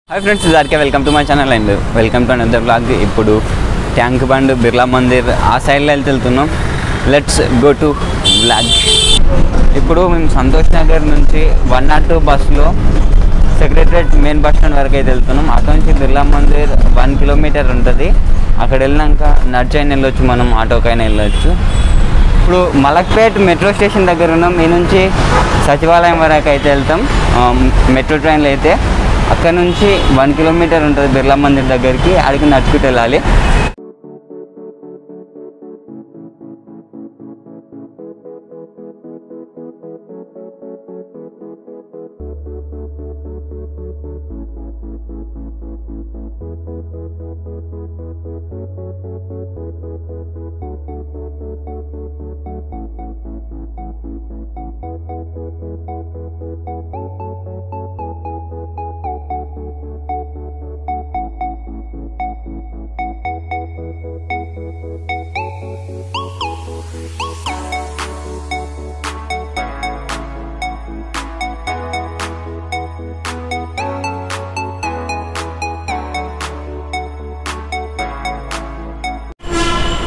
हाय friends इधर welcome to my channel and welcome to another vlog इप्पुडु ट्यांक बंड बिर्ला मंदिर आ side वेल्तुन्नाम लेट्स गो टू व्लॉग इप्पुडु मेम संतोष नगर नुंची 102 बस लो सेक्रेटरीट मेन बस स्टांड वरकु अयिते वेल्तुन्नाम अक्कड नुंची बिर्ला मंदिर 1 किलोमीटर उंटदी अक्कड वेल्लिनाక నడిచైనా వెళ్ళొచ్చు మనం ఆటోకైనా వెళ్ళొచ్చు ఇప్పుడు మలక్పేట్ మెట్రో స్టేషన్ దగ్గర ఉన్నాం ఈ నుంచి సచివాలయం వరకు అయితే వెళ్తాం మెట్రో ట్రైన్లో అయితే అక్కడ నుంచి 1 కిలోమీటర్ ఉంటుంది బిర్లా మందిర్ దగ్గరికి అడిగి నడుచుకుంటూ వెళ్ళాలి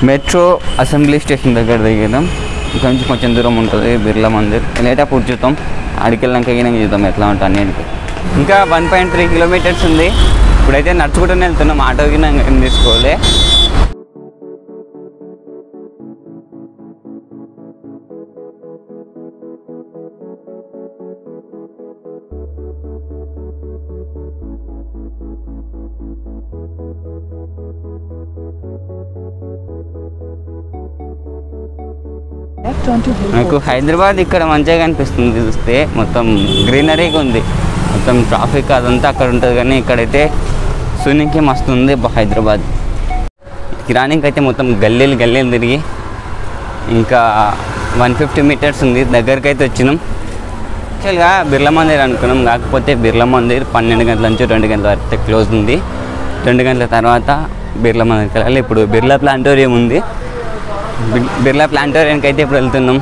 మెట్రో అసెంబ్లీ స్టేషన్ దగ్గర దిగాం ఇక్కడ నుంచి కొంచెం దూరం ఉంటుంది బిర్లా మందిర్ వెళ్ళేటప్పుడు చూద్దాం ఆడికి వెళ్ళాక ఈయనకి చూద్దాం ఎట్లా ఉంటుంది అన్నింటికి ఇంకా 1.3 కిలోమీటర్స్ ఉంది ఇప్పుడైతే నడుచుకుంటూనే వెళ్తున్నాం ఆటోకి ఏం తీసుకోవాలి నాకు హైదరాబాద్ ఇక్కడ మంచిగా కనిపిస్తుంది చూస్తే మొత్తం గ్రీనరీగా ఉంది మొత్తం ట్రాఫిక్ అదంతా అక్కడ ఉంటుంది కానీ ఇక్కడైతే సూనికి మస్తు ఉంది హైదరాబాద్ కిరాణికి అయితే మొత్తం గల్లీలు తిరిగి ఇంకా 150 మీటర్స్ ఉంది దగ్గరికి అయితే వచ్చినాం యాక్చువల్గా బిర్లా మందిర్ అనుకున్నాం కాకపోతే బిర్లా మందిర్ 12 గంటల నుంచి 2 గంటల వరకు క్లోజ్ ఉంది 2 గంటల తర్వాత బిర్లా మందిర్కి వెళ్ళాలి ఇప్పుడు బిర్లా ప్లాంటోరియం ఉంది బిర్లా ప్లాంటోరియంకి అయితే ఇప్పుడు వెళ్తున్నాం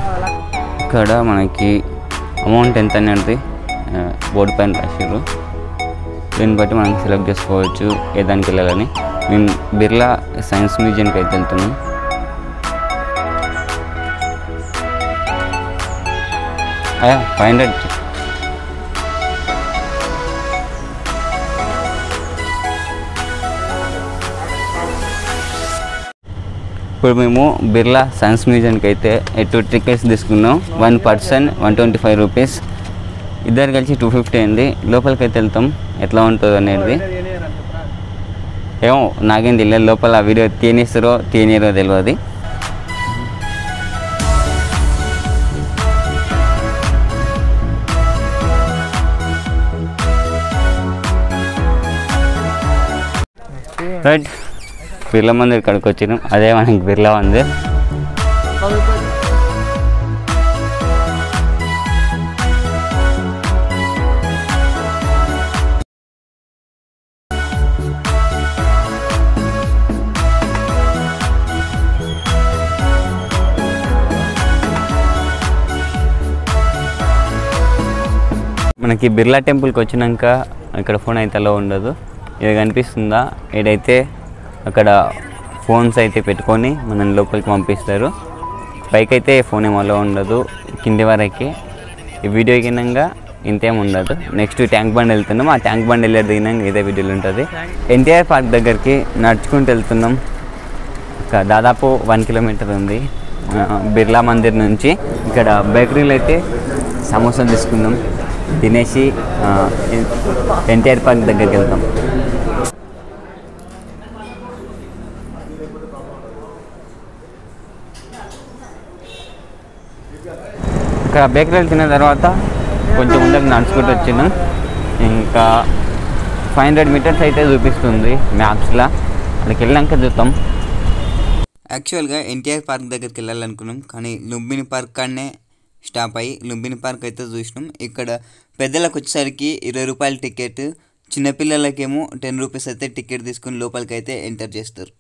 ఇక్కడ మనకి అమౌంట్ ఎంత అనేది బోర్డు పైన రాశారు దీన్ని బట్టి మనం సెలెక్ట్ చేసుకోవచ్చు ఏ దానికి వెళ్ళాలని మేము బిర్లా సైన్స్ మ్యూజియంకి అయితే వెళ్తున్నాం అయ్యా 500 ఇప్పుడు మేము బిర్లా సైన్స్ మ్యూజియంకి అయితే 2 టికెట్స్ తీసుకున్నాం 1 పర్సన్ 125 రూపీస్ ఇద్దరు కలిసి 250 అయింది లోపలికి అయితే వెళ్తాం ఎట్లా ఉంటుంది అనేది ఏమో నాకేం తెలియదు లోపల వీడియో తీయనిస్తారో తీయనిరో తెలియదు రైట్ బిర్లా మందిర్ ఇక్కడికి వచ్చినాం అదే మనకి బిర్లా మందిర్ మనకి బిర్లా టెంపుల్కి వచ్చినాక ఇక్కడ ఫోన్ అయితే అలా ఉండదు ఇది కనిపిస్తుందా ఏదైతే అక్కడ ఫోన్స్ అయితే పెట్టుకొని మనం లోపలికి పంపిస్తారు పైకి అయితే ఫోన్ ఏమో అలా ఉండదు కింది వరకే ఈ వీడియో కిందంగా ఇంతేం ఉండదు నెక్స్ట్ ట్యాంక్ బండ్ వెళ్తున్నాం ఆ ట్యాంక్ బండ్ వెళ్ళే దిగినాక ఇదే వీడియోలు ఉంటుంది ఎన్టీఆర్ పార్క్ దగ్గరికి నడుచుకుంటూ వెళ్తున్నాం దాదాపు 1 కిలోమీటర్ ఉంది బిర్లా మందిర్ నుంచి ఇక్కడ బేకరీలో అయితే సమోసా తీసుకున్నాం తినేసి ఎన్టీఆర్ పార్క్ దగ్గరికి వెళ్తాం ఇక్కడ బేకరీలు తిన్న తర్వాత కొంచెం ముందుకు నడుచుకుంటూ వచ్చినాం ఇంకా 500 మీటర్స్ అయితే చూపిస్తుంది మ్యాప్స్లో అక్కడికి వెళ్ళాక చూద్దాం యాక్చువల్గా ఎన్టీఆర్ పార్క్ దగ్గరికి వెళ్ళాలనుకున్నాం కానీ లుంబిని పార్క్ కాడనే స్టాప్ అయ్యి లుంబిని పార్క్ అయితే చూసినాం ఇక్కడ పెద్దలకు వచ్చేసరికి 20 రూపాయల టికెట్ చిన్నపిల్లలకేమో 10 రూపీస్ అయితే టికెట్ తీసుకుని లోపలికి అయితే ఎంటర్ చేస్తారు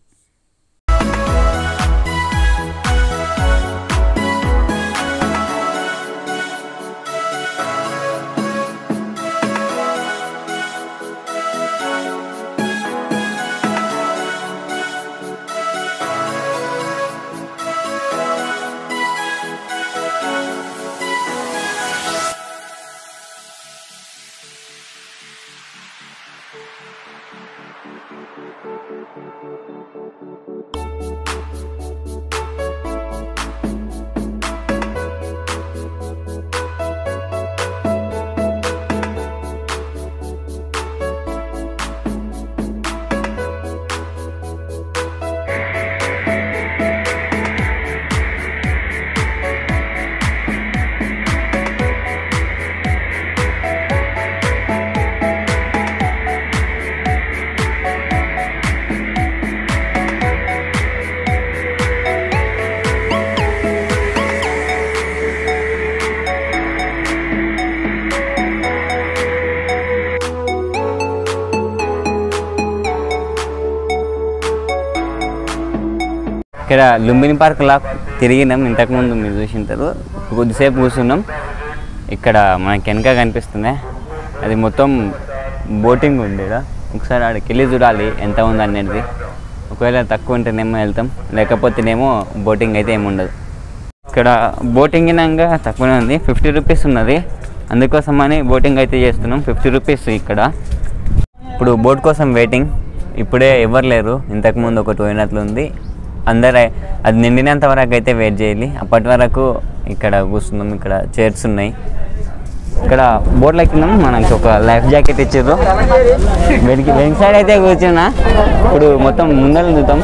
ఇక్కడ లుంబిని పార్క్లా తిరిగినాం, ఇంతకుముందు మీరు చూసింటారు. కొద్దిసేపు కూర్చున్నాం. ఇక్కడ మనకి వెనక కనిపిస్తుంది, అది మొత్తం బోటింగ్ ఉంది ఇక్కడ. ఒకసారి ఆడికి వెళ్ళి చూడాలి ఎంత ఉంది అనేది. ఒకవేళ తక్కువ ఉంటేనేమో వెళ్తాం, లేకపోతేనేమో బోటింగ్ అయితే ఏమి ఉండదు. ఇక్కడ బోటింగ్ అయినాక తక్కువనే ఉంది, 50 రూపీస్ ఉన్నది. అందుకోసమని బోటింగ్ అయితే చేస్తున్నాం. 50 రూపీస్ ఇక్కడ. ఇప్పుడు బోట్ కోసం వెయిటింగ్. ఇప్పుడే ఎవరు లేరు, ఇంతకుముందు ఒకటి పోయినట్లు ఉంది. అందరూ అది నిండినంత వరకు అయితే వెయిట్ చేయాలి. అప్పటి వరకు ఇక్కడ కూర్చున్నాం. ఇక్కడ చైర్స్ ఉన్నాయి. ఇక్కడ బోట్లో ఎక్కినాం. మనకి ఒక లైఫ్ జాకెట్ ఇచ్చారు. వెనక సైడ్ అయితే కూర్చున్నా. ఇప్పుడు మొత్తం ముందర చూద్దాం.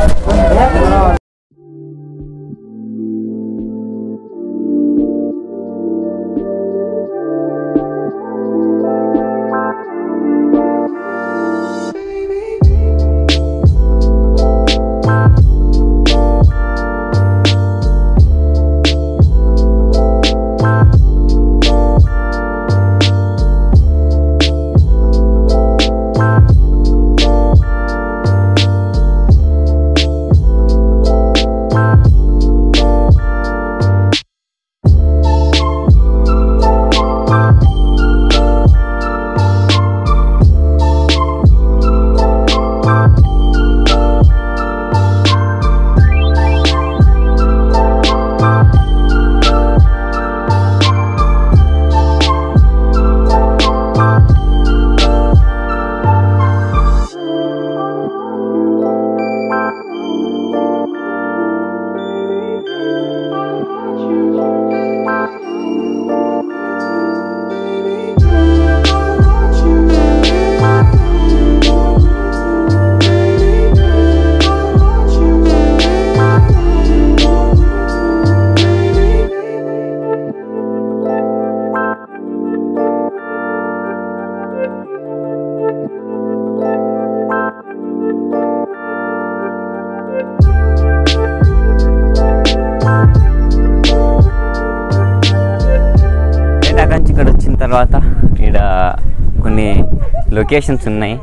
ఇక్కడ వచ్చిన తర్వాత ఇక్కడ కొన్ని లొకేషన్స్ ఉన్నాయి.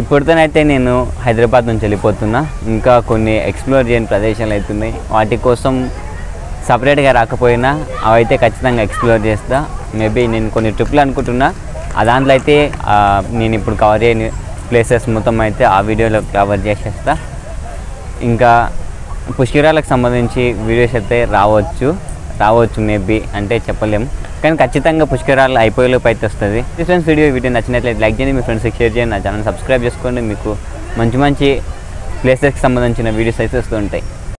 ఇప్పటితోనైతే నేను హైదరాబాద్ నుంచి వెళ్ళిపోతున్నా. ఇంకా కొన్ని ఎక్స్ప్లోర్ చేయని ప్రదేశాలు అవుతున్నాయి. వాటి కోసం సపరేట్గా రాకపోయినా అవైతే ఖచ్చితంగా ఎక్స్ప్లోర్ చేస్తా. మేబీ నేను కొన్ని ట్రిప్లు అనుకుంటున్నా, ఆ దాంట్లో అయితే నేను ఇప్పుడు కవర్ చేయని ప్లేసెస్ మొత్తం అయితే ఆ వీడియోలో కవర్ చేసేస్తా. ఇంకా పుష్కరాలకు సంబంధించి వీడియోస్ అయితే రావచ్చు మేబీ, అంటే చెప్పలేము. కానీ ఖచ్చితంగా పుష్కరాలు అయిపోయేలోపు అయితే వస్తుంది. ఫ్రెండ్స్ వీడియో నచ్చినట్లయితే లైక్ చేయండి, మీ ఫ్రెండ్స్కి షేర్ చేయండి, నా ఛానల్ సబ్స్క్రైబ్ చేసుకోండి. మీకు మంచి మంచి ప్లేసెస్కి సంబంధించిన వీడియోస్ అయితే వస్తూ ఉంటాయి.